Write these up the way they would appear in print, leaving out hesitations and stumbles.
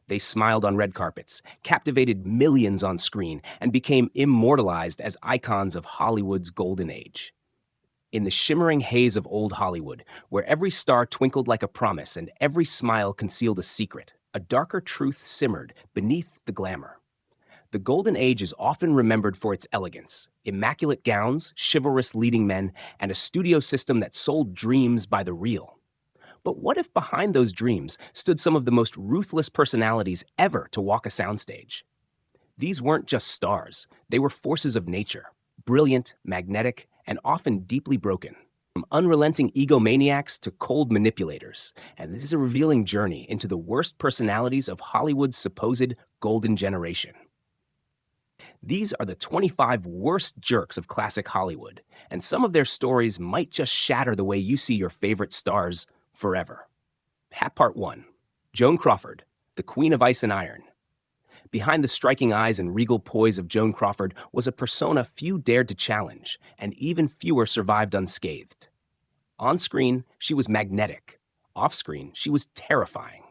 They smiled on red carpets, captivated millions on screen, and became immortalized as icons of Hollywood's golden age. In the shimmering haze of old Hollywood, where every star twinkled like a promise and every smile concealed a secret, a darker truth simmered beneath the glamour. The Golden Age is often remembered for its elegance, immaculate gowns, chivalrous leading men, and a studio system that sold dreams by the reel. But what if behind those dreams stood some of the most ruthless personalities ever to walk a soundstage? These weren't just stars, they were forces of nature, brilliant, magnetic, and often deeply broken. From unrelenting egomaniacs to cold manipulators, and this is a revealing journey into the worst personalities of Hollywood's supposed golden generation. These are the 25 worst jerks of classic Hollywood, and some of their stories might just shatter the way you see your favorite stars forever. Part 1. Joan Crawford, the Queen of Ice and Iron. Behind the striking eyes and regal poise of Joan Crawford was a persona few dared to challenge, and even fewer survived unscathed. On screen, she was magnetic. Off screen, she was terrifying.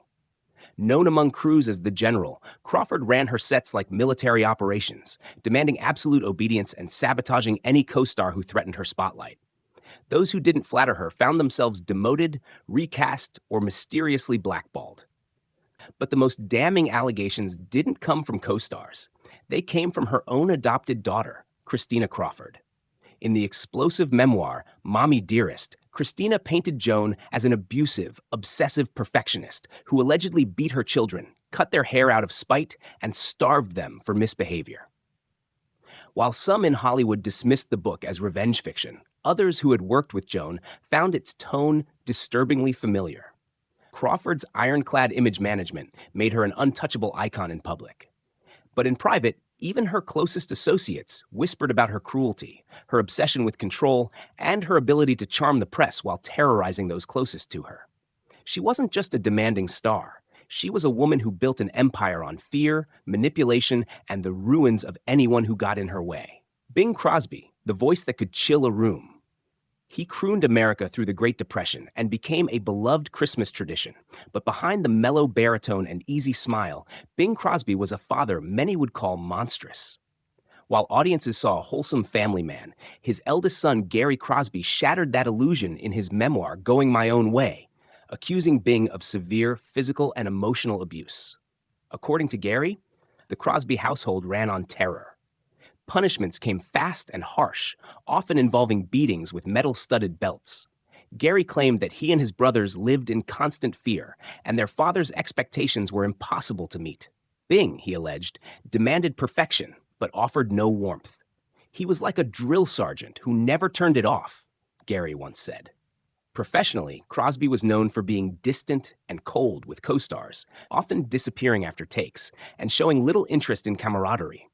Known among crews as the General, Crawford ran her sets like military operations, demanding absolute obedience and sabotaging any co-star who threatened her spotlight. Those who didn't flatter her found themselves demoted, recast, or mysteriously blackballed. But the most damning allegations didn't come from co-stars. They came from her own adopted daughter, Christina Crawford. In the explosive memoir, Mommy Dearest, Christina painted Joan as an abusive, obsessive perfectionist who allegedly beat her children, cut their hair out of spite, and starved them for misbehavior. While some in Hollywood dismissed the book as revenge fiction, others who had worked with Joan found its tone disturbingly familiar. Crawford's ironclad image management made her an untouchable icon in public. But in private, even her closest associates whispered about her cruelty, her obsession with control, and her ability to charm the press while terrorizing those closest to her. She wasn't just a demanding star. She was a woman who built an empire on fear, manipulation, and the ruins of anyone who got in her way. Bing Crosby, the voice that could chill a room. He crooned America through the Great Depression and became a beloved Christmas tradition. But behind the mellow baritone and easy smile, Bing Crosby was a father many would call monstrous. While audiences saw a wholesome family man, his eldest son, Gary Crosby, shattered that illusion in his memoir, Going My Own Way, accusing Bing of severe physical and emotional abuse. According to Gary, the Crosby household ran on terror. Punishments came fast and harsh, often involving beatings with metal-studded belts. Gary claimed that he and his brothers lived in constant fear, and their father's expectations were impossible to meet. Bing, he alleged, demanded perfection, but offered no warmth. He was like a drill sergeant who never turned it off, Gary once said. Professionally, Crosby was known for being distant and cold with co-stars, often disappearing after takes, and showing little interest in camaraderie.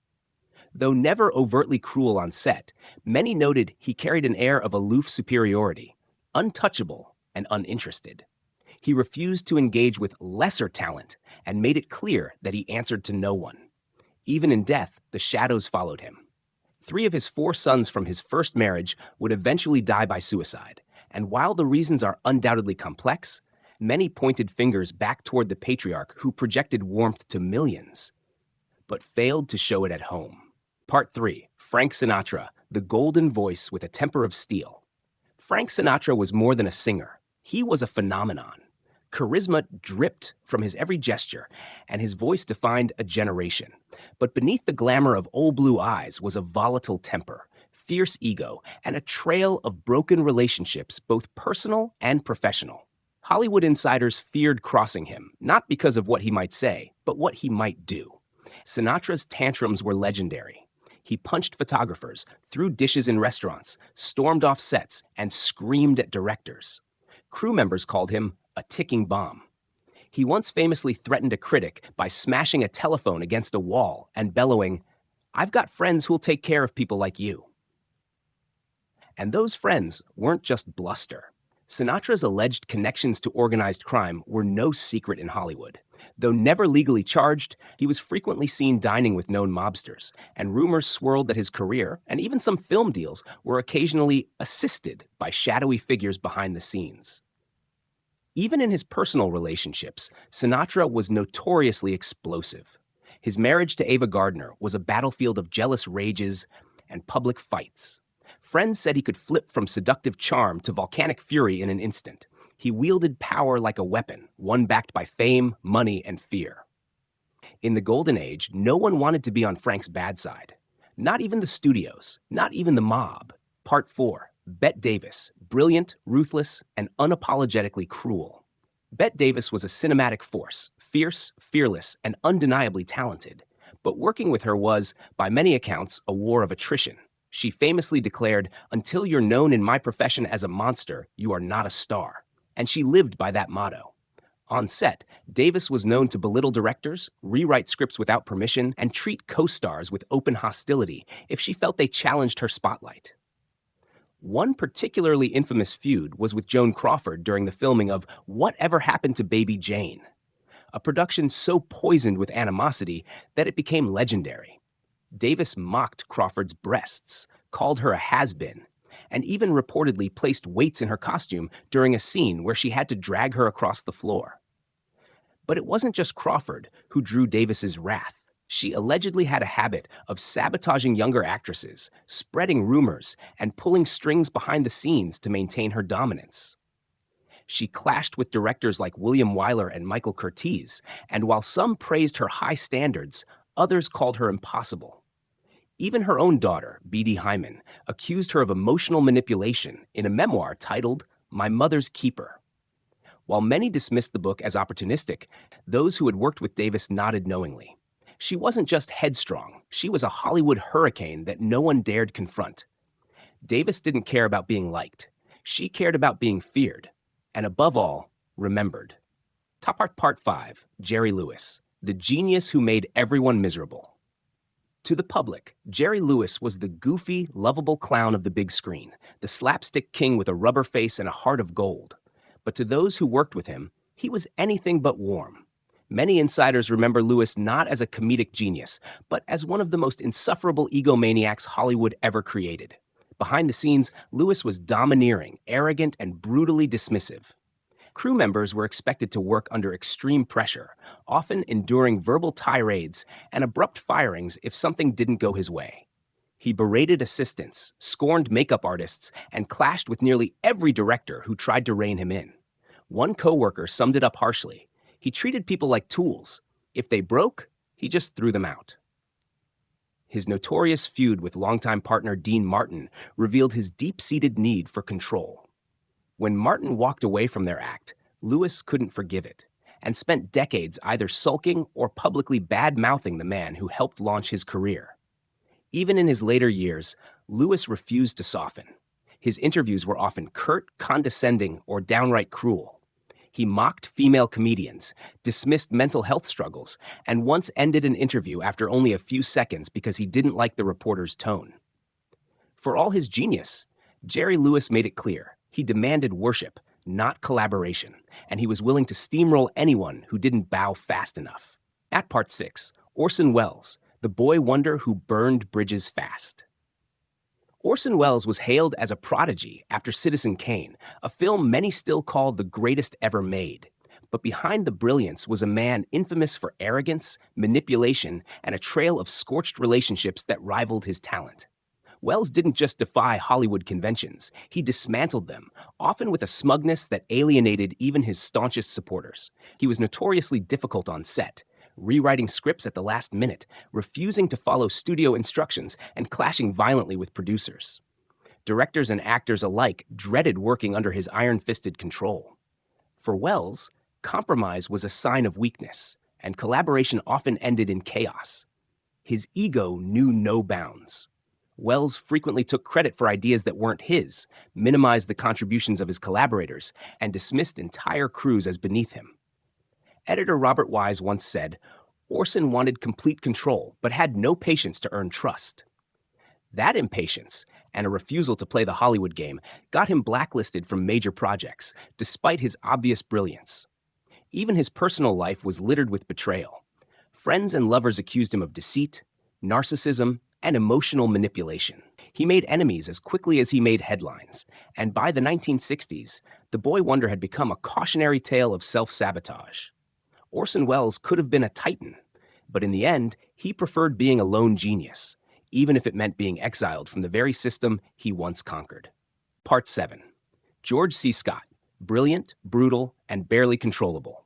Though never overtly cruel on set, many noted he carried an air of aloof superiority, untouchable and uninterested. He refused to engage with lesser talent and made it clear that he answered to no one. Even in death, the shadows followed him. 3 of his 4 sons from his first marriage would eventually die by suicide, and while the reasons are undoubtedly complex, many pointed fingers back toward the patriarch who projected warmth to millions, but failed to show it at home. Part 3. Frank Sinatra, the golden voice with a temper of steel. Frank Sinatra was more than a singer. He was a phenomenon. Charisma dripped from his every gesture, and his voice defined a generation. But beneath the glamour of old blue eyes was a volatile temper, fierce ego, and a trail of broken relationships, both personal and professional. Hollywood insiders feared crossing him, not because of what he might say, but what he might do. Sinatra's tantrums were legendary. He punched photographers, threw dishes in restaurants, stormed off sets, and screamed at directors. Crew members called him a ticking bomb. He once famously threatened a critic by smashing a telephone against a wall and bellowing, "I've got friends who'll take care of people like you." And those friends weren't just bluster. Sinatra's alleged connections to organized crime were no secret in Hollywood. Though never legally charged, he was frequently seen dining with known mobsters, and rumors swirled that his career, and even some film deals, were occasionally assisted by shadowy figures behind the scenes. Even in his personal relationships, Sinatra was notoriously explosive. His marriage to Ava Gardner was a battlefield of jealous rages and public fights. Friends said he could flip from seductive charm to volcanic fury in an instant. He wielded power like a weapon, one backed by fame, money, and fear. In the Golden Age, no one wanted to be on Frank's bad side. Not even the studios, not even the mob. Part 4. Bette Davis, brilliant, ruthless, and unapologetically cruel. Bette Davis was a cinematic force, fierce, fearless, and undeniably talented. But working with her was, by many accounts, a war of attrition. She famously declared, "Until you're known in my profession as a monster, you are not a star." And she lived by that motto. On set, Davis was known to belittle directors, rewrite scripts without permission, and treat co-stars with open hostility if she felt they challenged her spotlight. One particularly infamous feud was with Joan Crawford during the filming of Whatever Happened to Baby Jane, a production so poisoned with animosity that it became legendary. Davis mocked Crawford's breasts, called her a has-been, and even reportedly placed weights in her costume during a scene where she had to drag her across the floor. But it wasn't just Crawford who drew Davis's wrath. She allegedly had a habit of sabotaging younger actresses, spreading rumors, and pulling strings behind the scenes to maintain her dominance. She clashed with directors like William Wyler and Michael Curtiz, and while some praised her high standards, others called her impossible. Even her own daughter, Beatty Hyman, accused her of emotional manipulation in a memoir titled My Mother's Keeper. While many dismissed the book as opportunistic, those who had worked with Davis nodded knowingly. She wasn't just headstrong, she was a Hollywood hurricane that no one dared confront. Davis didn't care about being liked. She cared about being feared. And above all, remembered. Top Art Part 5, Jerry Lewis, the genius who made everyone miserable. To the public, Jerry Lewis was the goofy, lovable clown of the big screen, the slapstick king with a rubber face and a heart of gold. But to those who worked with him, he was anything but warm. Many insiders remember Lewis not as a comedic genius, but as one of the most insufferable egomaniacs Hollywood ever created. Behind the scenes, Lewis was domineering, arrogant, and brutally dismissive. Crew members were expected to work under extreme pressure, often enduring verbal tirades and abrupt firings if something didn't go his way. He berated assistants, scorned makeup artists, and clashed with nearly every director who tried to rein him in. One coworker summed it up harshly. He treated people like tools. If they broke, he just threw them out. His notorious feud with longtime partner Dean Martin revealed his deep-seated need for control. When Martin walked away from their act, Lewis couldn't forgive it, and spent decades either sulking or publicly bad-mouthing the man who helped launch his career. Even in his later years, Lewis refused to soften. His interviews were often curt, condescending, or downright cruel. He mocked female comedians, dismissed mental health struggles, and once ended an interview after only a few seconds because he didn't like the reporter's tone. For all his genius, Jerry Lewis made it clear he demanded worship, not collaboration, and he was willing to steamroll anyone who didn't bow fast enough. At Part 6, Orson Welles, the boy wonder who burned bridges fast. Orson Welles was hailed as a prodigy after Citizen Kane, a film many still call the greatest ever made. But behind the brilliance was a man infamous for arrogance, manipulation, and a trail of scorched relationships that rivaled his talent. Welles didn't just defy Hollywood conventions, he dismantled them, often with a smugness that alienated even his staunchest supporters. He was notoriously difficult on set, rewriting scripts at the last minute, refusing to follow studio instructions, and clashing violently with producers. Directors and actors alike dreaded working under his iron-fisted control. For Welles, compromise was a sign of weakness, and collaboration often ended in chaos. His ego knew no bounds. Welles frequently took credit for ideas that weren't his, minimized the contributions of his collaborators, and dismissed entire crews as beneath him. Editor Robert Wise once said, Orson wanted complete control, but had no patience to earn trust. That impatience, and a refusal to play the Hollywood game, got him blacklisted from major projects, despite his obvious brilliance. Even his personal life was littered with betrayal. Friends and lovers accused him of deceit, narcissism, and emotional manipulation. He made enemies as quickly as he made headlines, and by the 1960s, the boy wonder had become a cautionary tale of self-sabotage. Orson Welles could have been a titan, but in the end, he preferred being a lone genius, even if it meant being exiled from the very system he once conquered. Part 7. George C. Scott, brilliant, brutal, and barely controllable.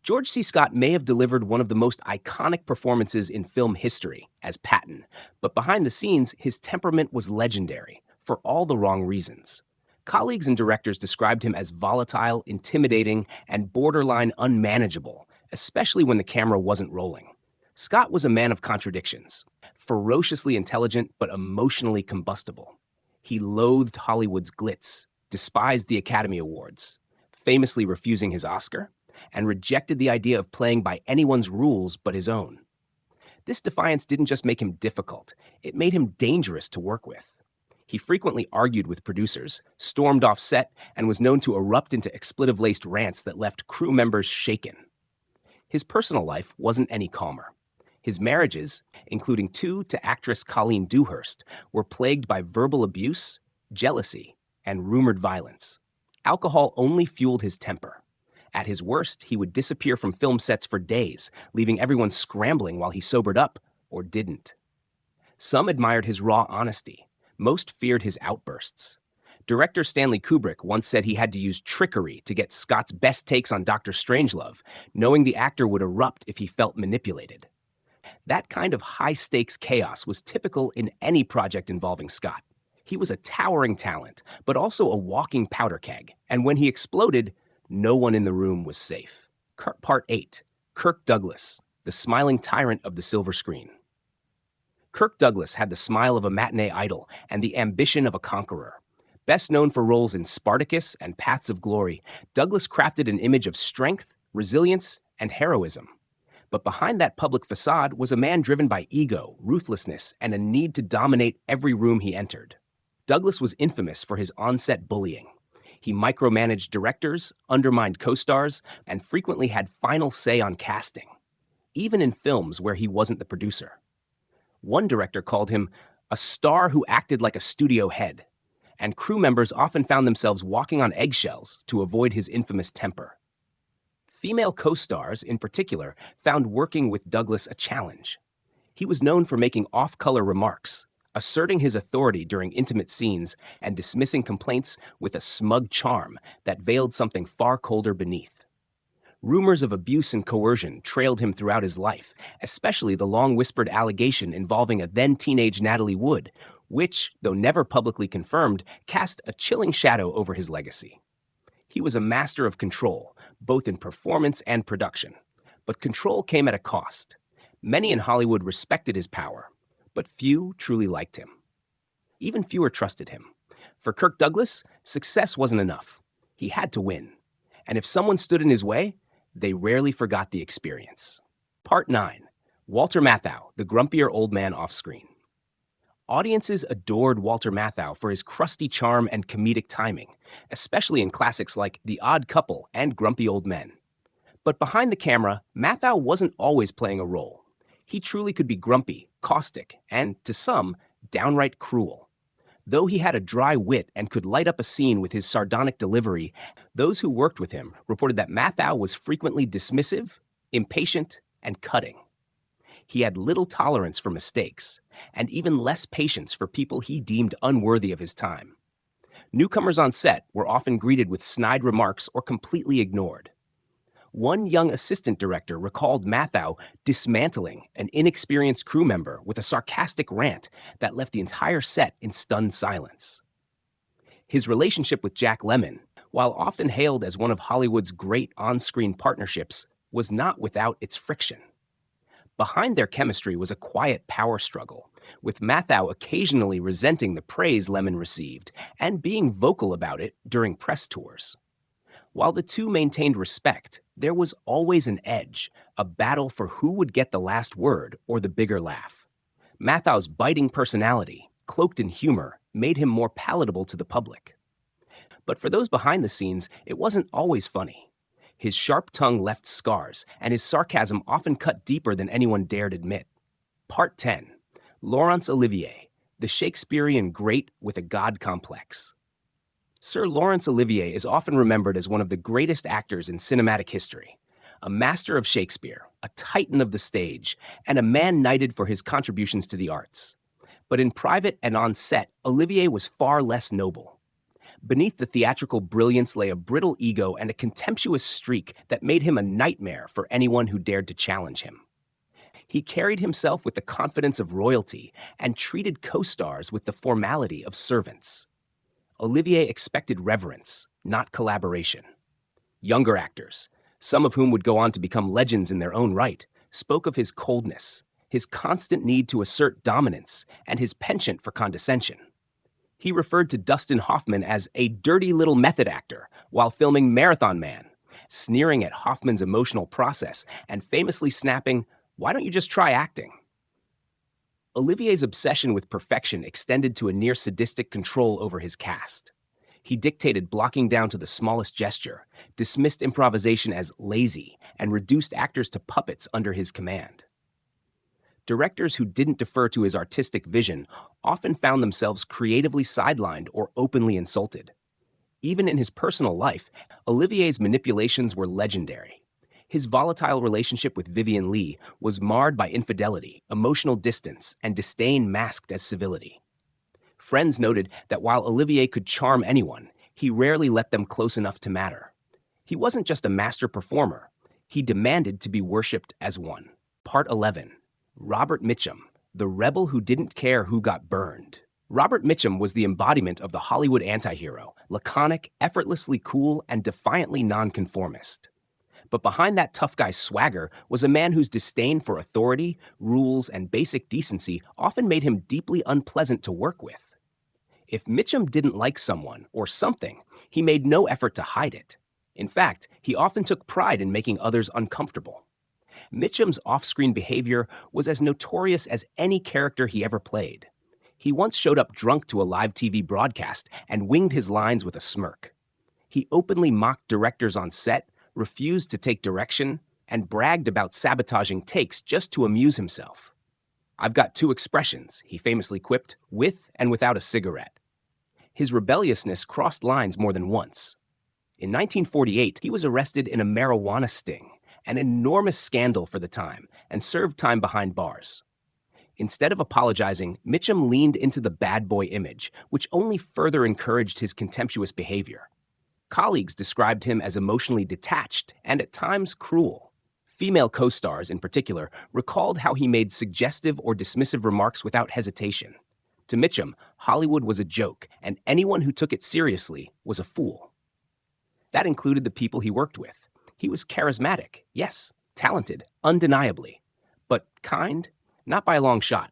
George C. Scott may have delivered one of the most iconic performances in film history as Patton, but behind the scenes, his temperament was legendary, for all the wrong reasons. Colleagues and directors described him as volatile, intimidating, and borderline unmanageable, especially when the camera wasn't rolling. Scott was a man of contradictions, ferociously intelligent but emotionally combustible. He loathed Hollywood's glitz, despised the Academy Awards, famously refusing his Oscar, and rejected the idea of playing by anyone's rules but his own. This defiance didn't just make him difficult, it made him dangerous to work with. He frequently argued with producers, stormed off set, and was known to erupt into expletive-laced rants that left crew members shaken. His personal life wasn't any calmer. His marriages, including 2 to actress Colleen Dewhurst, were plagued by verbal abuse, jealousy, and rumored violence. Alcohol only fueled his temper. At his worst, he would disappear from film sets for days, leaving everyone scrambling while he sobered up, or didn't. Some admired his raw honesty. Most feared his outbursts. Director Stanley Kubrick once said he had to use trickery to get Scott's best takes on Dr. Strangelove, knowing the actor would erupt if he felt manipulated. That kind of high-stakes chaos was typical in any project involving Scott. He was a towering talent, but also a walking powder keg, and when he exploded, no one in the room was safe. Part 8. Kirk Douglas, the smiling tyrant of the silver screen. Kirk Douglas had the smile of a matinee idol and the ambition of a conqueror. Best known for roles in Spartacus and Paths of Glory, Douglas crafted an image of strength, resilience, and heroism. But behind that public facade was a man driven by ego, ruthlessness, and a need to dominate every room he entered. Douglas was infamous for his on-set bullying. He micromanaged directors, undermined co-stars, and frequently had final say on casting, even in films where he wasn't the producer. One director called him a star who acted like a studio head, and crew members often found themselves walking on eggshells to avoid his infamous temper. Female co-stars, in particular, found working with Douglas a challenge. He was known for making off-color remarks, asserting his authority during intimate scenes, and dismissing complaints with a smug charm that veiled something far colder beneath. Rumors of abuse and coercion trailed him throughout his life, especially the long-whispered allegation involving a then-teenage Natalie Wood, which, though never publicly confirmed, cast a chilling shadow over his legacy. He was a master of control, both in performance and production. But control came at a cost. Many in Hollywood respected his power, but few truly liked him. Even fewer trusted him. For Kirk Douglas, success wasn't enough. He had to win. And if someone stood in his way, they rarely forgot the experience. Part 9. Walter Matthau, the grumpier old man off-screen. Audiences adored Walter Matthau for his crusty charm and comedic timing, especially in classics like The Odd Couple and Grumpy Old Men. But behind the camera, Matthau wasn't always playing a role. He truly could be grumpy, caustic, and, to some, downright cruel. Though he had a dry wit and could light up a scene with his sardonic delivery, those who worked with him reported that Matthau was frequently dismissive, impatient, and cutting. He had little tolerance for mistakes, and even less patience for people he deemed unworthy of his time. Newcomers on set were often greeted with snide remarks or completely ignored. One young assistant director recalled Matthau dismantling an inexperienced crew member with a sarcastic rant that left the entire set in stunned silence. His relationship with Jack Lemmon, while often hailed as one of Hollywood's great on-screen partnerships, was not without its friction. Behind their chemistry was a quiet power struggle, with Matthau occasionally resenting the praise Lemmon received and being vocal about it during press tours. While the two maintained respect, there was always an edge, a battle for who would get the last word or the bigger laugh. Matthau's biting personality, cloaked in humor, made him more palatable to the public. But for those behind the scenes, it wasn't always funny. His sharp tongue left scars, and his sarcasm often cut deeper than anyone dared admit. Part 10. Laurence Olivier, the Shakespearean great with a god complex. Sir Laurence Olivier is often remembered as one of the greatest actors in cinematic history, a master of Shakespeare, a titan of the stage, and a man knighted for his contributions to the arts. But in private and on set, Olivier was far less noble. Beneath the theatrical brilliance lay a brittle ego and a contemptuous streak that made him a nightmare for anyone who dared to challenge him. He carried himself with the confidence of royalty and treated co-stars with the formality of servants. Olivier expected reverence, not collaboration. Younger actors, some of whom would go on to become legends in their own right, spoke of his coldness, his constant need to assert dominance, and his penchant for condescension. He referred to Dustin Hoffman as a dirty little method actor while filming Marathon Man, sneering at Hoffman's emotional process and famously snapping, "Why don't you just try acting?" Olivier's obsession with perfection extended to a near sadistic control over his cast. He dictated blocking down to the smallest gesture, dismissed improvisation as lazy, and reduced actors to puppets under his command. Directors who didn't defer to his artistic vision often found themselves creatively sidelined or openly insulted. Even in his personal life, Olivier's manipulations were legendary. His volatile relationship with Vivien Leigh was marred by infidelity, emotional distance, and disdain masked as civility. Friends noted that while Olivier could charm anyone, he rarely let them close enough to matter. He wasn't just a master performer, he demanded to be worshipped as one. Part 11. Robert Mitchum, the rebel who didn't care who got burned. Robert Mitchum was the embodiment of the Hollywood antihero, laconic, effortlessly cool, and defiantly nonconformist. But behind that tough guy swagger was a man whose disdain for authority, rules, and basic decency often made him deeply unpleasant to work with. If Mitchum didn't like someone or something, he made no effort to hide it. In fact, he often took pride in making others uncomfortable. Mitchum's off-screen behavior was as notorious as any character he ever played. He once showed up drunk to a live TV broadcast and winged his lines with a smirk. He openly mocked directors on set, refused to take direction, and bragged about sabotaging takes just to amuse himself. "I've got two expressions," he famously quipped, with and without a cigarette. His rebelliousness crossed lines more than once. In 1948, he was arrested in a marijuana sting, an enormous scandal for the time, and served time behind bars. Instead of apologizing, Mitchum leaned into the bad boy image, which only further encouraged his contemptuous behavior. Colleagues described him as emotionally detached and at times cruel. Female co-stars, in particular, recalled how he made suggestive or dismissive remarks without hesitation. To Mitchum, Hollywood was a joke, and anyone who took it seriously was a fool. That included the people he worked with. He was charismatic, yes, talented, undeniably. But kind? Not by a long shot.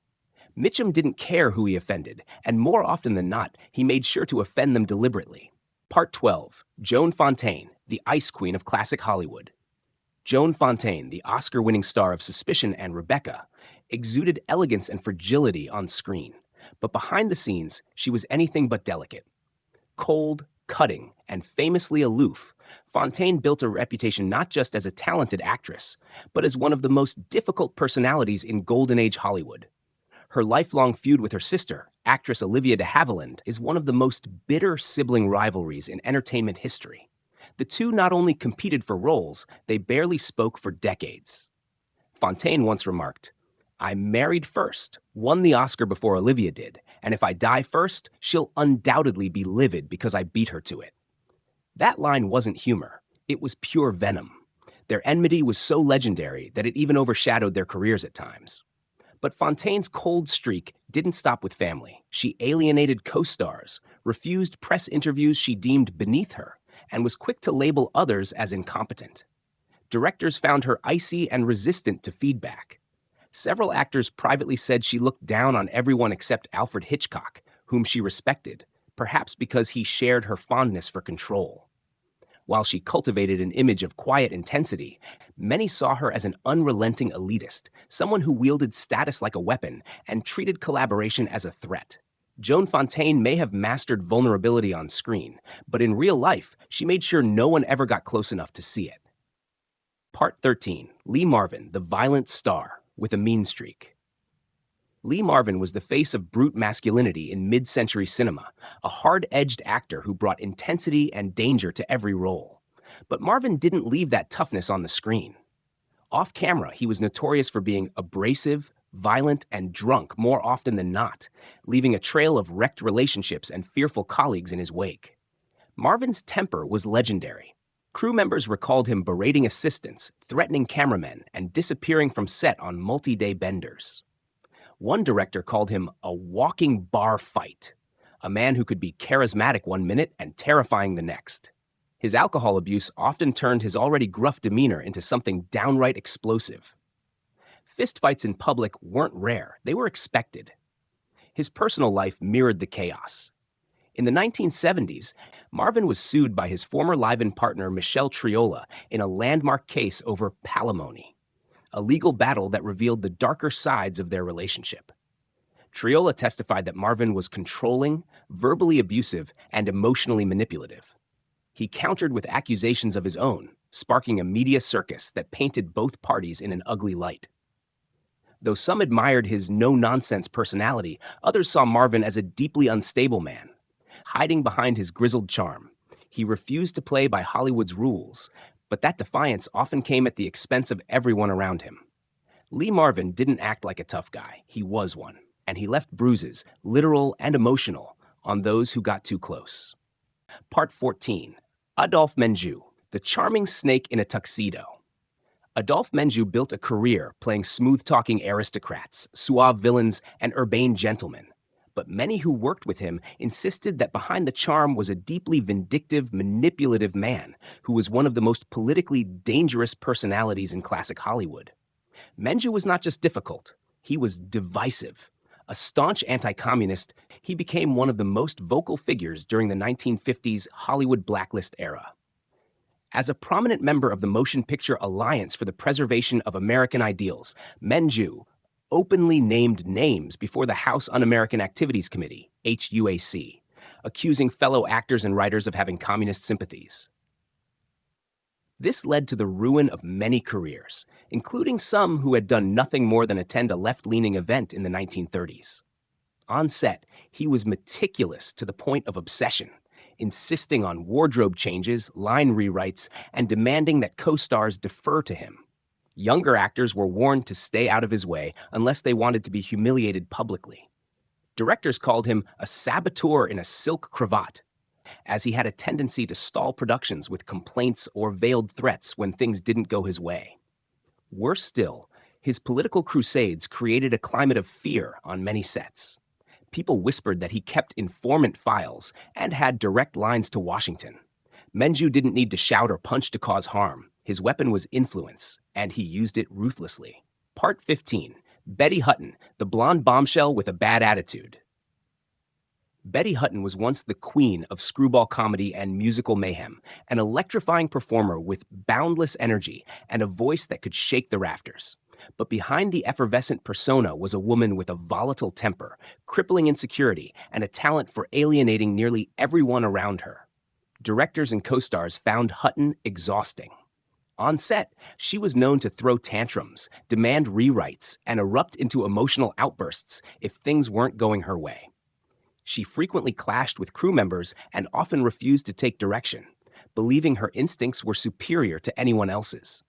Mitchum didn't care who he offended, and more often than not, he made sure to offend them deliberately. Part 12. Joan Fontaine, the Ice Queen of classic Hollywood. Joan Fontaine, the Oscar-winning star of Suspicion and Rebecca, exuded elegance and fragility on screen, but behind the scenes, she was anything but delicate. Cold, cutting, and famously aloof, Fontaine built a reputation not just as a talented actress, but as one of the most difficult personalities in Golden Age Hollywood. Her lifelong feud with her sister, actress Olivia de Havilland, is one of the most bitter sibling rivalries in entertainment history. The two not only competed for roles, they barely spoke for decades. Fontaine once remarked, "I married first, won the Oscar before Olivia did, and if I die first, she'll undoubtedly be livid because I beat her to it." That line wasn't humor, it was pure venom. Their enmity was so legendary that it even overshadowed their careers at times. But Fontaine's cold streak didn't stop with family. She alienated co-stars, refused press interviews she deemed beneath her, and was quick to label others as incompetent. Directors found her icy and resistant to feedback. Several actors privately said she looked down on everyone except Alfred Hitchcock, whom she respected, perhaps because he shared her fondness for control. While she cultivated an image of quiet intensity, many saw her as an unrelenting elitist, someone who wielded status like a weapon and treated collaboration as a threat. Joan Fontaine may have mastered vulnerability on screen, but in real life, she made sure no one ever got close enough to see it. Part 13. Lee Marvin, the violent star with a mean streak. Lee Marvin was the face of brute masculinity in mid-century cinema, a hard-edged actor who brought intensity and danger to every role. But Marvin didn't leave that toughness on the screen. Off camera, he was notorious for being abrasive, violent, and drunk more often than not, leaving a trail of wrecked relationships and fearful colleagues in his wake. Marvin's temper was legendary. Crew members recalled him berating assistants, threatening cameramen, and disappearing from set on multi-day benders. One director called him a walking bar fight, a man who could be charismatic one minute and terrifying the next. His alcohol abuse often turned his already gruff demeanor into something downright explosive. Fistfights in public weren't rare, they were expected. His personal life mirrored the chaos. In the 1970s, Marvin was sued by his former live-in partner Michelle Triola in a landmark case over palimony, a legal battle that revealed the darker sides of their relationship. Triola testified that Marvin was controlling, verbally abusive, and emotionally manipulative. He countered with accusations of his own, sparking a media circus that painted both parties in an ugly light. Though some admired his no-nonsense personality, others saw Marvin as a deeply unstable man. Hiding behind his grizzled charm, he refused to play by Hollywood's rules, but that defiance often came at the expense of everyone around him. Lee Marvin didn't act like a tough guy, he was one, and he left bruises, literal and emotional, on those who got too close. Part 14. Adolphe Menjou, the charming snake in a tuxedo. Adolphe Menjou built a career playing smooth-talking aristocrats, suave villains, and urbane gentlemen. But many who worked with him insisted that behind the charm was a deeply vindictive, manipulative man who was one of the most politically dangerous personalities in classic Hollywood. Menjou was not just difficult, he was divisive. A staunch anti-communist, he became one of the most vocal figures during the 1950s Hollywood blacklist era. As a prominent member of the Motion Picture Alliance for the Preservation of American Ideals, Menjou openly named names before the House Un-American Activities Committee, HUAC, accusing fellow actors and writers of having communist sympathies. This led to the ruin of many careers, including some who had done nothing more than attend a left-leaning event in the 1930s. On set, he was meticulous to the point of obsession, insisting on wardrobe changes, line rewrites, and demanding that co-stars defer to him. Younger actors were warned to stay out of his way unless they wanted to be humiliated publicly. Directors called him a saboteur in a silk cravat, as he had a tendency to stall productions with complaints or veiled threats when things didn't go his way. Worse still, his political crusades created a climate of fear on many sets. People whispered that he kept informant files and had direct lines to Washington. Menjou didn't need to shout or punch to cause harm. His weapon was influence, and he used it ruthlessly. Part 15. Betty Hutton, the blonde bombshell with a bad attitude. Betty Hutton was once the queen of screwball comedy and musical mayhem, an electrifying performer with boundless energy and a voice that could shake the rafters. But behind the effervescent persona was a woman with a volatile temper, crippling insecurity, and a talent for alienating nearly everyone around her. Directors and co-stars found Hutton exhausting. On set, she was known to throw tantrums, demand rewrites, and erupt into emotional outbursts if things weren't going her way. She frequently clashed with crew members and often refused to take direction, believing her instincts were superior to anyone else's.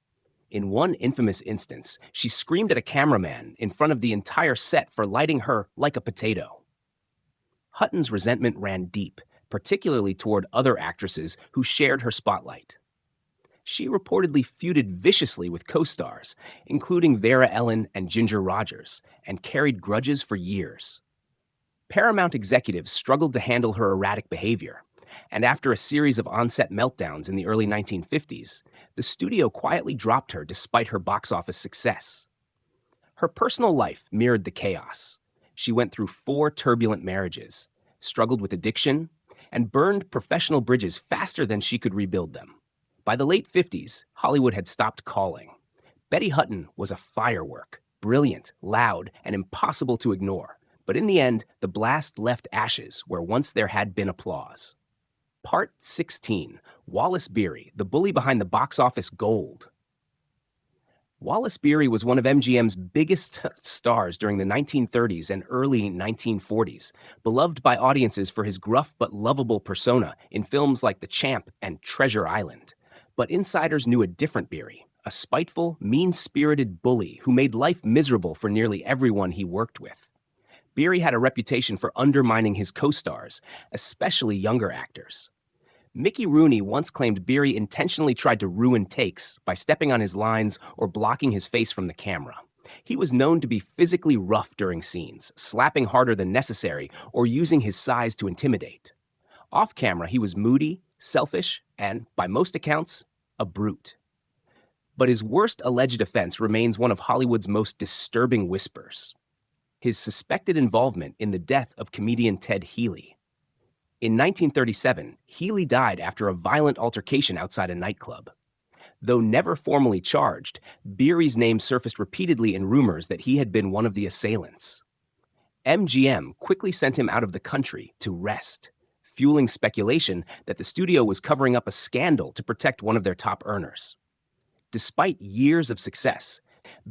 In one infamous instance, she screamed at a cameraman in front of the entire set for lighting her like a potato. Hutton's resentment ran deep, particularly toward other actresses who shared her spotlight. She reportedly feuded viciously with co-stars, including Vera Ellen and Ginger Rogers, and carried grudges for years. Paramount executives struggled to handle her erratic behavior, and after a series of on-set meltdowns in the early 1950s, the studio quietly dropped her despite her box office success. Her personal life mirrored the chaos. She went through 4 turbulent marriages, struggled with addiction, and burned professional bridges faster than she could rebuild them. By the late 50s, Hollywood had stopped calling. Betty Hutton was a firework, brilliant, loud, and impossible to ignore. But in the end, the blast left ashes where once there had been applause. Part 16. Wallace Beery, the bully behind the box office gold. Wallace Beery was one of MGM's biggest stars during the 1930s and early 1940s, beloved by audiences for his gruff but lovable persona in films like The Champ and Treasure Island. But insiders knew a different Beery, a spiteful, mean-spirited bully who made life miserable for nearly everyone he worked with. Beery had a reputation for undermining his co-stars, especially younger actors. Mickey Rooney once claimed Beery intentionally tried to ruin takes by stepping on his lines or blocking his face from the camera. He was known to be physically rough during scenes, slapping harder than necessary or using his size to intimidate. Off camera, he was moody, selfish, and, by most accounts, a brute. But his worst alleged offense remains one of Hollywood's most disturbing whispers: his suspected involvement in the death of comedian Ted Healy. In 1937, Healy died after a violent altercation outside a nightclub. Though never formally charged, Beery's name surfaced repeatedly in rumors that he had been one of the assailants. MGM quickly sent him out of the country to rest, fueling speculation that the studio was covering up a scandal to protect one of their top earners. Despite years of success,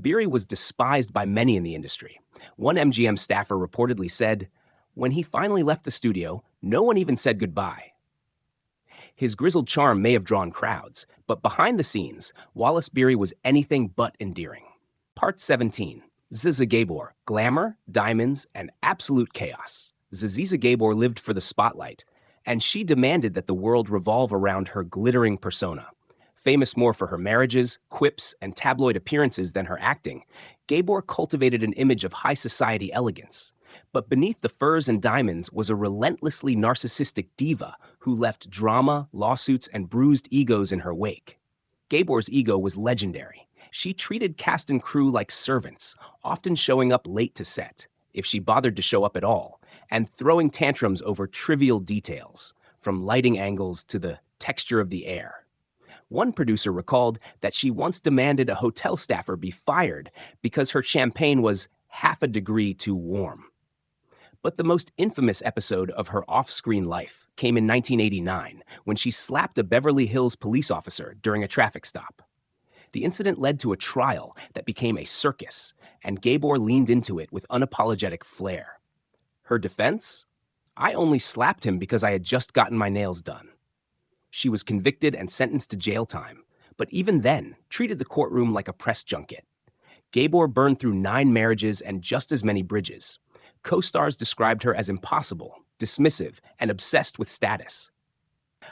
Beery was despised by many in the industry. One MGM staffer reportedly said, "When he finally left the studio, no one even said goodbye." His grizzled charm may have drawn crowds, but behind the scenes, Wallace Beery was anything but endearing. Part 17. Ziza Gabor, Glamour, Diamonds, and Absolute Chaos. Ziza Gabor lived for the spotlight, and she demanded that the world revolve around her glittering persona. Famous more for her marriages, quips, and tabloid appearances than her acting, Gabor cultivated an image of high society elegance. But beneath the furs and diamonds was a relentlessly narcissistic diva who left drama, lawsuits, and bruised egos in her wake. Gabor's ego was legendary. She treated cast and crew like servants, often showing up late to set, if she bothered to show up at all, and throwing tantrums over trivial details, from lighting angles to the texture of the air. One producer recalled that she once demanded a hotel staffer be fired because her champagne was half a degree too warm. But the most infamous episode of her off-screen life came in 1989 when she slapped a Beverly Hills police officer during a traffic stop. The incident led to a trial that became a circus, and Gabor leaned into it with unapologetic flair. Her defense? "I only slapped him because I had just gotten my nails done." She was convicted and sentenced to jail time, but even then, treated the courtroom like a press junket. Gabor burned through 9 marriages and just as many bridges. Co-stars described her as impossible, dismissive, and obsessed with status.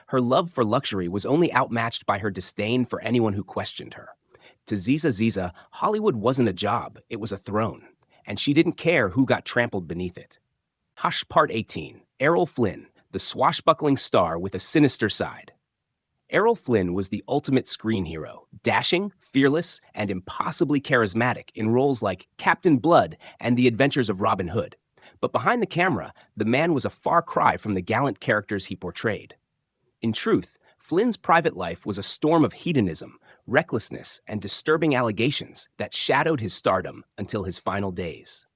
Her love for luxury was only outmatched by her disdain for anyone who questioned her. To Ziza, Hollywood wasn't a job, it was a throne, and she didn't care who got trampled beneath it. Hush Part 18. Errol Flynn, the swashbuckling star with a sinister side. Errol Flynn was the ultimate screen hero, dashing, fearless, and impossibly charismatic in roles like Captain Blood and The Adventures of Robin Hood. But behind the camera, the man was a far cry from the gallant characters he portrayed. In truth, Flynn's private life was a storm of hedonism, recklessness, and disturbing allegations that shadowed his stardom until his final days.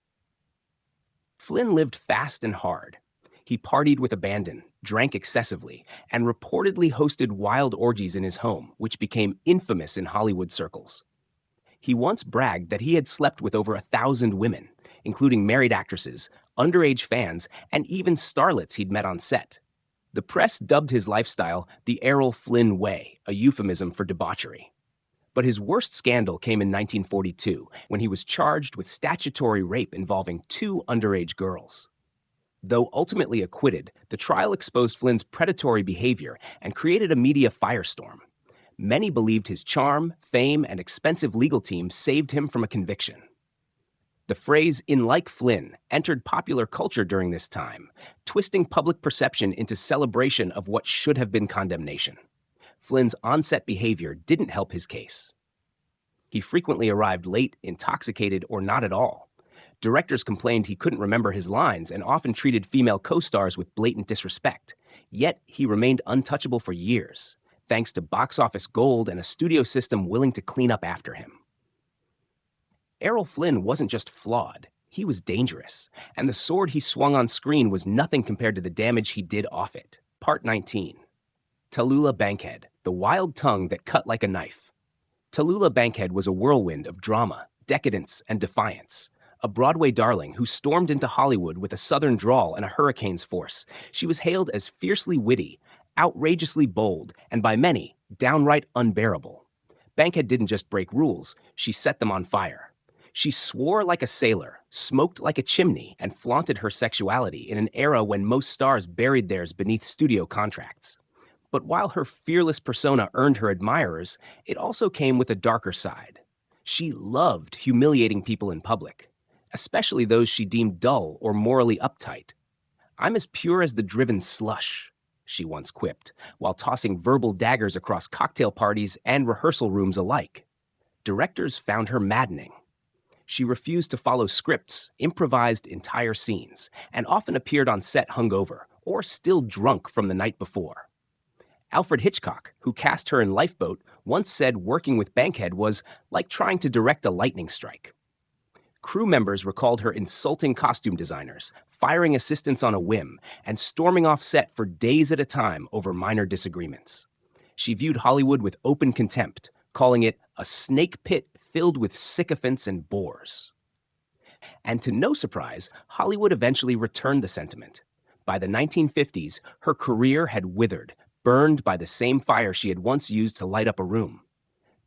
Flynn lived fast and hard. He partied with abandon, drank excessively, and reportedly hosted wild orgies in his home, which became infamous in Hollywood circles. He once bragged that he had slept with over 1,000 women, including married actresses, underage fans, and even starlets he'd met on set. The press dubbed his lifestyle the Errol Flynn Way, a euphemism for debauchery. But his worst scandal came in 1942, when he was charged with statutory rape involving 2 underage girls. Though ultimately acquitted, the trial exposed Flynn's predatory behavior and created a media firestorm. Many believed his charm, fame, and expensive legal team saved him from a conviction. The phrase "in like Flynn" entered popular culture during this time, twisting public perception into celebration of what should have been condemnation. Flynn's on-set behavior didn't help his case. He frequently arrived late, intoxicated, or not at all. Directors complained he couldn't remember his lines and often treated female co-stars with blatant disrespect. Yet he remained untouchable for years, thanks to box office gold and a studio system willing to clean up after him. Errol Flynn wasn't just flawed, he was dangerous, and the sword he swung on screen was nothing compared to the damage he did off it. Part 19. Tallulah Bankhead, the wild tongue that cut like a knife. Tallulah Bankhead was a whirlwind of drama, decadence, and defiance. A Broadway darling who stormed into Hollywood with a southern drawl and a hurricane's force, she was hailed as fiercely witty, outrageously bold, and by many, downright unbearable. Bankhead didn't just break rules, she set them on fire. She swore like a sailor, smoked like a chimney, and flaunted her sexuality in an era when most stars buried theirs beneath studio contracts. But while her fearless persona earned her admirers, it also came with a darker side. She loved humiliating people in public, especially those she deemed dull or morally uptight. "I'm as pure as the driven slush," she once quipped, while tossing verbal daggers across cocktail parties and rehearsal rooms alike. Directors found her maddening. She refused to follow scripts, improvised entire scenes, and often appeared on set hungover or still drunk from the night before. Alfred Hitchcock, who cast her in Lifeboat, once said working with Bankhead was like trying to direct a lightning strike. Crew members recalled her insulting costume designers, firing assistants on a whim, and storming off set for days at a time over minor disagreements. She viewed Hollywood with open contempt, calling it a snake pit filled with sycophants and bores. And to no surprise, Hollywood eventually returned the sentiment. By the 1950s, her career had withered, burned by the same fire she had once used to light up a room.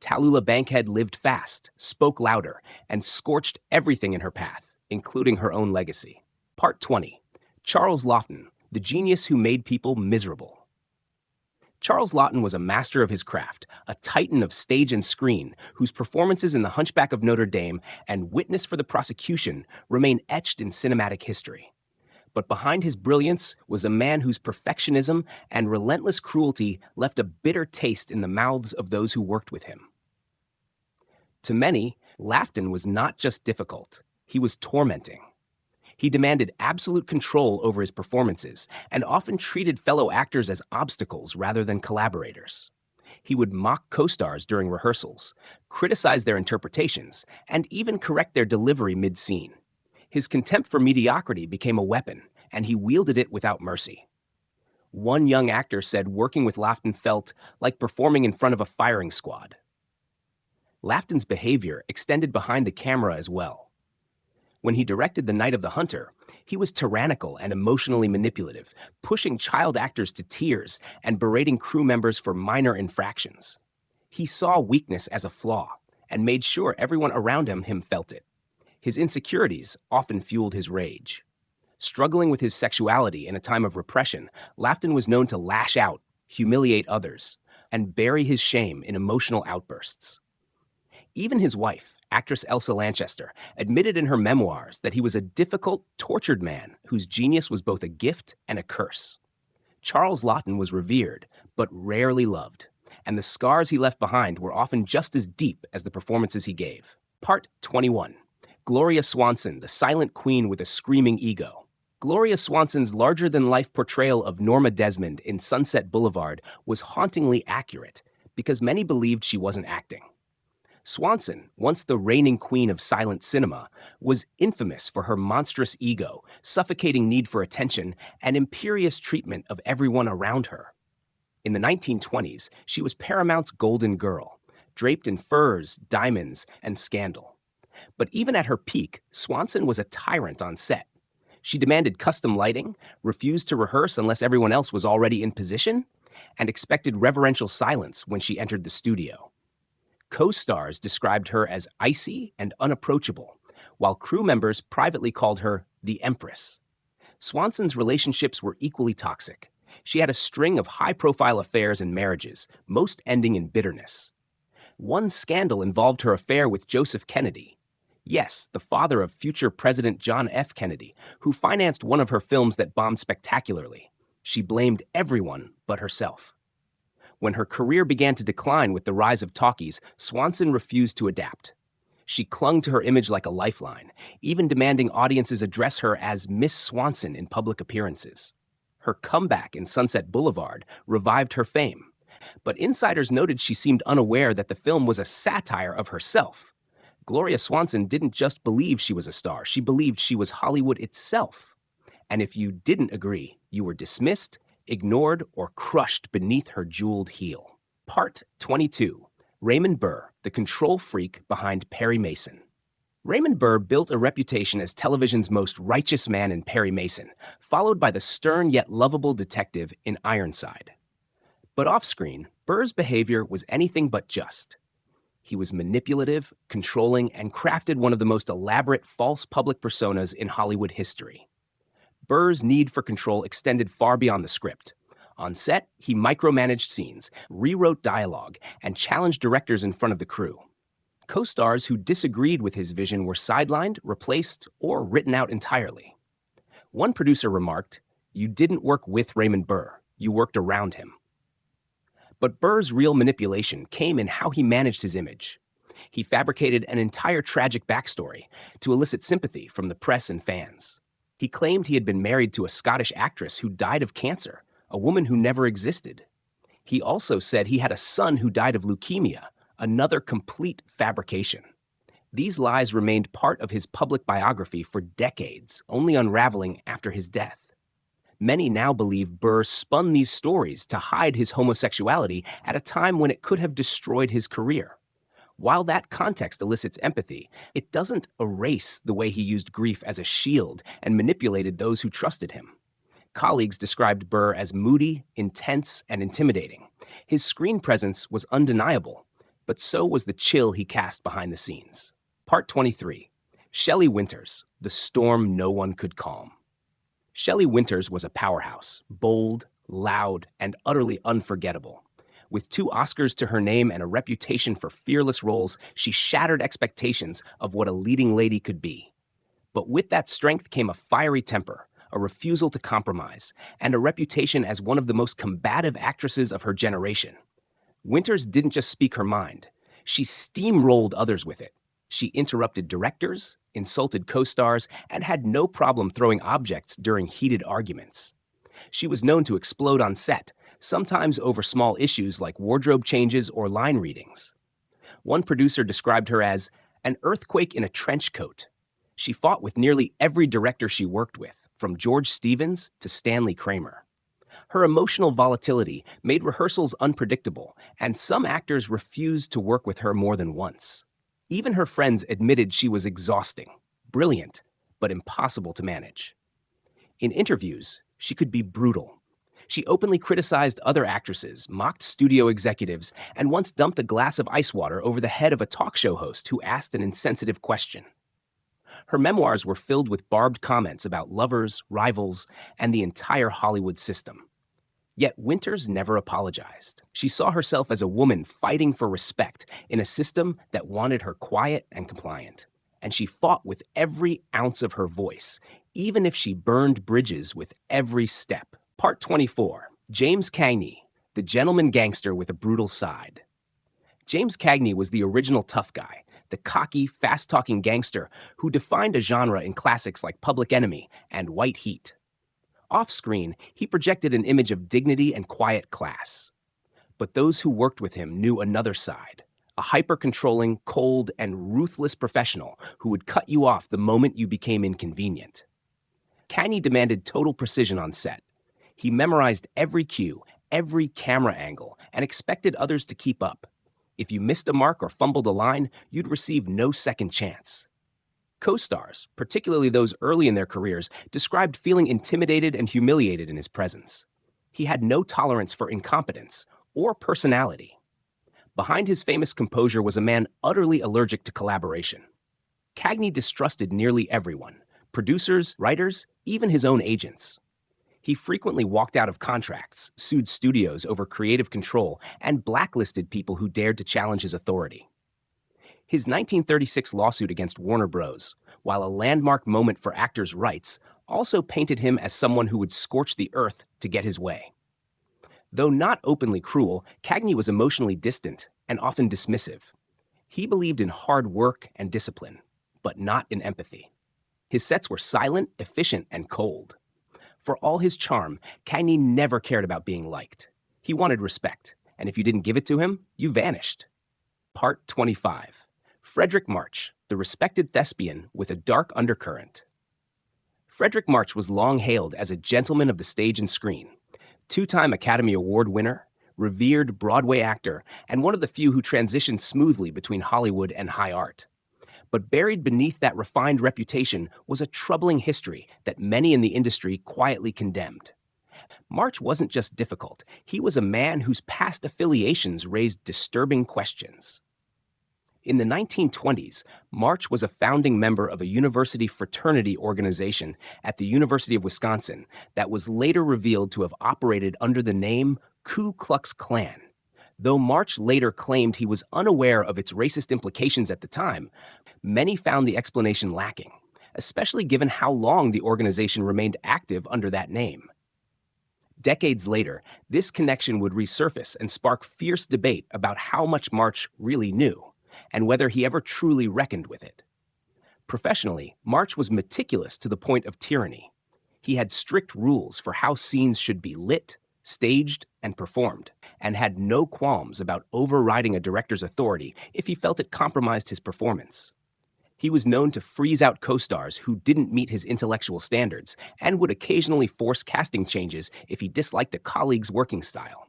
Tallulah Bankhead lived fast, spoke louder, and scorched everything in her path, including her own legacy. Part 20. Charles Laughton, the genius who made people miserable. Charles Laughton was a master of his craft, a titan of stage and screen, whose performances in The Hunchback of Notre Dame and Witness for the Prosecution remain etched in cinematic history. But behind his brilliance was a man whose perfectionism and relentless cruelty left a bitter taste in the mouths of those who worked with him. To many, Laughton was not just difficult, he was tormenting. He demanded absolute control over his performances and often treated fellow actors as obstacles rather than collaborators. He would mock co-stars during rehearsals, criticize their interpretations, and even correct their delivery mid-scene. His contempt for mediocrity became a weapon, and he wielded it without mercy. One young actor said working with Laughton felt like performing in front of a firing squad. Laughton's behavior extended behind the camera as well. When he directed The Night of the Hunter, he was tyrannical and emotionally manipulative, pushing child actors to tears and berating crew members for minor infractions. He saw weakness as a flaw and made sure everyone around him felt it. His insecurities often fueled his rage. Struggling with his sexuality in a time of repression, Laughton was known to lash out, humiliate others, and bury his shame in emotional outbursts. Even his wife, actress Elsa Lanchester, admitted in her memoirs that he was a difficult, tortured man whose genius was both a gift and a curse. Charles Laughton was revered, but rarely loved, and the scars he left behind were often just as deep as the performances he gave. Part 21. Gloria Swanson, the silent queen with a screaming ego. Gloria Swanson's larger-than-life portrayal of Norma Desmond in Sunset Boulevard was hauntingly accurate because many believed she wasn't acting. Swanson, once the reigning queen of silent cinema, was infamous for her monstrous ego, suffocating need for attention, and imperious treatment of everyone around her. In the 1920s, she was Paramount's golden girl, draped in furs, diamonds, and scandal. But even at her peak, Swanson was a tyrant on set. She demanded custom lighting, refused to rehearse unless everyone else was already in position, and expected reverential silence when she entered the studio. Co-stars described her as icy and unapproachable, while crew members privately called her the Empress. Swanson's relationships were equally toxic. She had a string of high-profile affairs and marriages, most ending in bitterness. One scandal involved her affair with Joseph Kennedy. Yes, the father of future President John F. Kennedy, who financed one of her films that bombed spectacularly. She blamed everyone but herself. When her career began to decline with the rise of talkies, Swanson refused to adapt. She clung to her image like a lifeline, even demanding audiences address her as Miss Swanson in public appearances. Her comeback in Sunset Boulevard revived her fame, but insiders noted she seemed unaware that the film was a satire of herself. Gloria Swanson didn't just believe she was a star, she believed she was Hollywood itself. And if you didn't agree, you were dismissed, ignored, or crushed beneath her jeweled heel. Part 22. Raymond Burr, the control freak behind Perry Mason. Raymond Burr built a reputation as television's most righteous man in Perry Mason, followed by the stern yet lovable detective in Ironside. But off-screen, Burr's behavior was anything but just. He was manipulative, controlling, and crafted one of the most elaborate false public personas in Hollywood history. Burr's need for control extended far beyond the script. On set, he micromanaged scenes, rewrote dialogue, and challenged directors in front of the crew. Co-stars who disagreed with his vision were sidelined, replaced, or written out entirely. One producer remarked, "You didn't work with Raymond Burr, you worked around him." But Burr's real manipulation came in how he managed his image. He fabricated an entire tragic backstory to elicit sympathy from the press and fans. He claimed he had been married to a Scottish actress who died of cancer, a woman who never existed. He also said he had a son who died of leukemia, another complete fabrication. These lies remained part of his public biography for decades, only unraveling after his death. Many now believe Burr spun these stories to hide his homosexuality at a time when it could have destroyed his career. While that context elicits empathy, it doesn't erase the way he used grief as a shield and manipulated those who trusted him. Colleagues described Burr as moody, intense, and intimidating. His screen presence was undeniable, but so was the chill he cast behind the scenes. Part 23. Shelley Winters, the storm no one could calm. Shelley Winters was a powerhouse, bold, loud, and utterly unforgettable. With 2 Oscars to her name and a reputation for fearless roles, she shattered expectations of what a leading lady could be. But with that strength came a fiery temper, a refusal to compromise, and a reputation as one of the most combative actresses of her generation. Winters didn't just speak her mind. She steamrolled others with it. She interrupted directors, insulted co-stars, and had no problem throwing objects during heated arguments. She was known to explode on set, sometimes over small issues like wardrobe changes or line readings. One producer described her as an earthquake in a trench coat. She fought with nearly every director she worked with, from George Stevens to Stanley Kramer. Her emotional volatility made rehearsals unpredictable, and some actors refused to work with her more than once. Even her friends admitted she was exhausting, brilliant, but impossible to manage. In interviews, she could be brutal. She openly criticized other actresses, mocked studio executives, and once dumped a glass of ice water over the head of a talk show host who asked an insensitive question. Her memoirs were filled with barbed comments about lovers, rivals, and the entire Hollywood system. Yet Winters never apologized. She saw herself as a woman fighting for respect in a system that wanted her quiet and compliant. And she fought with every ounce of her voice, even if she burned bridges with every step. Part 24. James Cagney, the gentleman gangster with a brutal side. James Cagney was the original tough guy, the cocky, fast-talking gangster who defined a genre in classics like Public Enemy and White Heat. Off-screen, he projected an image of dignity and quiet class. But those who worked with him knew another side, a hyper-controlling, cold, and ruthless professional who would cut you off the moment you became inconvenient. Cagney demanded total precision on set. He memorized every cue, every camera angle, and expected others to keep up. If you missed a mark or fumbled a line, you'd receive no second chance. Co-stars, particularly those early in their careers, described feeling intimidated and humiliated in his presence. He had no tolerance for incompetence or personality. Behind his famous composure was a man utterly allergic to collaboration. Cagney distrusted nearly everyone, producers, writers, even his own agents. He frequently walked out of contracts, sued studios over creative control, and blacklisted people who dared to challenge his authority. His 1936 lawsuit against Warner Bros., while a landmark moment for actors' rights, also painted him as someone who would scorch the earth to get his way. Though not openly cruel, Cagney was emotionally distant and often dismissive. He believed in hard work and discipline, but not in empathy. His sets were silent, efficient, and cold. For all his charm, Cagney never cared about being liked. He wanted respect, and if you didn't give it to him, you vanished. Part 25. Fredric March, the respected thespian with a dark undercurrent. Fredric March was long hailed as a gentleman of the stage and screen. Two-time Academy Award winner, revered Broadway actor, and one of the few who transitioned smoothly between Hollywood and high art. But buried beneath that refined reputation was a troubling history that many in the industry quietly condemned. March wasn't just difficult, he was a man whose past affiliations raised disturbing questions. In the 1920s, March was a founding member of a university fraternity organization at the University of Wisconsin that was later revealed to have operated under the name Ku Klux Klan. Though March later claimed he was unaware of its racist implications at the time, many found the explanation lacking, especially given how long the organization remained active under that name. Decades later, this connection would resurface and spark fierce debate about how much March really knew, and whether he ever truly reckoned with it. Professionally, March was meticulous to the point of tyranny. He had strict rules for how scenes should be lit, staged, and performed, and had no qualms about overriding a director's authority if he felt it compromised his performance. He was known to freeze out co-stars who didn't meet his intellectual standards, and would occasionally force casting changes if he disliked a colleague's working style.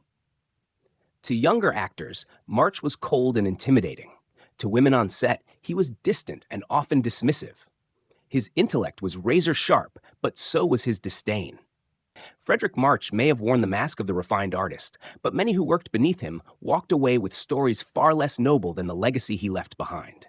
To younger actors, March was cold and intimidating. To women on set, he was distant and often dismissive. His intellect was razor sharp, but so was his disdain. Frederick March may have worn the mask of the refined artist, but many who worked beneath him walked away with stories far less noble than the legacy he left behind.